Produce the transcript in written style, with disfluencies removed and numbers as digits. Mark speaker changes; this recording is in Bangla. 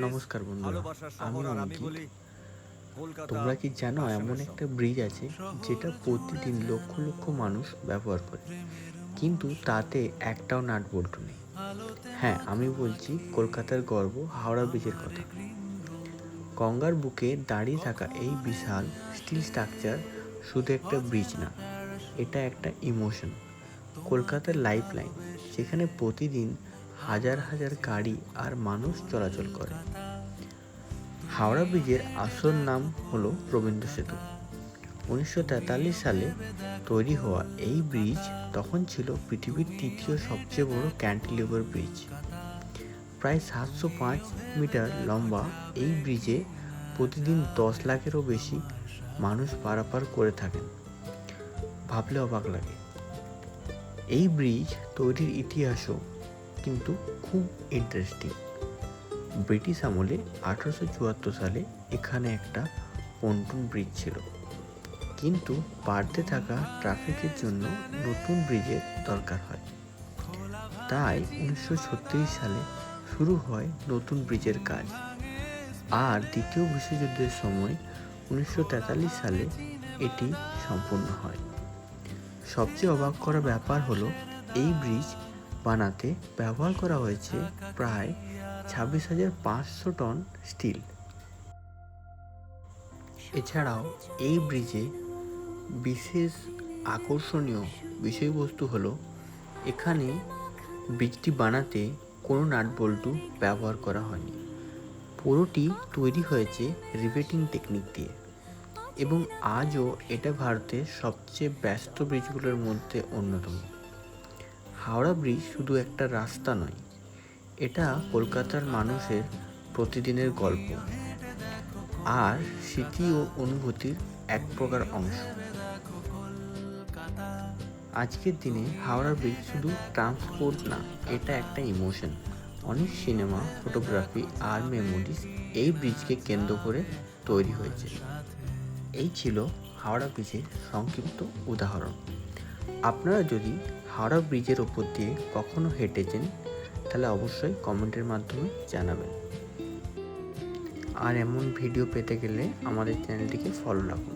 Speaker 1: নমস্কার বন্ধুরা, আমি অঙ্কিত। তোমরা কি জানো এমন একটা ব্রিজ আছে যেটা প্রতিদিন লক্ষ লক্ষ মানুষ ব্যবহার করে, কিন্তু তাতে একটাও নাট বল্টু নেই? হ্যাঁ, আমি বলছি কলকাতার গর্ব হাওড়া ব্রিজের কথা। গঙ্গার বুকে দাঁড়িয়ে থাকা এই বিশাল স্টিল স্ট্রাকচার শুধু একটা ব্রিজ না, এটা একটা ইমোশন, কলকাতার লাইফ লাইন, যেখানে প্রতিদিন হাজার হাজার গাড়ি আর মানুষ চলাচল করে। হাওড়া ব্রিজের আসল নাম হলো রবীন্দ্র সেতু। 1943 সালে তৈরি হওয়া এই ব্রিজ তখন ছিল পৃথিবীর তৃতীয় সবচেয়ে বড় ক্যান্টিলিভার ব্রিজ। প্রায় 705 মিটার লম্বা এই ব্রিজে প্রতিদিন 10 লাখেরও বেশি মানুষ পারাপার করে থাকেন। ভাবলে অবাক লাগে। এই ব্রিজ তৈরির ইতিহাসও কিন্তু খুব ইন্টারেস্টিং। ব্রিটিশ আমলে 1874 সালে এখানে একটা পন্টুন ব্রিজ ছিল, কিন্তু বাড়তে থাকা ট্রাফিকের জন্য নতুন ব্রিজের দরকার হয়। তাই 1936 সালে শুরু হয় নতুন ব্রিজের কাজ, আর দ্বিতীয় বিশ্বযুদ্ধের সময় 1943 সালে এটি সম্পূর্ণ হয়। সবচেয়ে অবাক করা ব্যাপার হলো এই ব্রিজ বানাতে ব্যবহার করা হয়েছে প্রায় 26,500 টন স্টিল। এছাড়াও এই ব্রিজে বিশেষ আকর্ষণীয় বিষয়বস্তু হলো এখানে ব্রিজটি বানাতে কোনো নাট বল্টু ব্যবহার করা হয়নি। পুরোটি তৈরি হয়েছে রিভেটিং টেকনিক দিয়ে, এবং আজও এটা ভারতের সবচেয়ে ব্যস্ত ব্রিজগুলোর মধ্যে অন্যতম। হাওড়া ব্রিজ শুধু একটা রাস্তা নয়, এটা কলকাতার মানুষের প্রতিদিনের গল্প আর স্মৃতি ও অনুভূতির এক প্রকার অংশ। আজকের দিনে হাওড়া ব্রিজ শুধু ট্রান্সপোর্ট না, এটা একটা ইমোশন। অনেক সিনেমা, ফটোগ্রাফি আর মেমোরিজ এই ব্রিজকে কেন্দ্র করে তৈরি হয়েছে। এই ছিল হাওড়া ব্রিজের সংক্ষিপ্ত উদাহরণ। আপনারা যদি হাওড়া ব্রিজের ওপর দিয়ে কখনো হেঁটেছেন তাহলে অবশ্যই কমেন্টের মাধ্যমে জানাবেন। আর এমন ভিডিও পেতে গেলে আমাদের চ্যানেলটিকে ফলো রাখুন।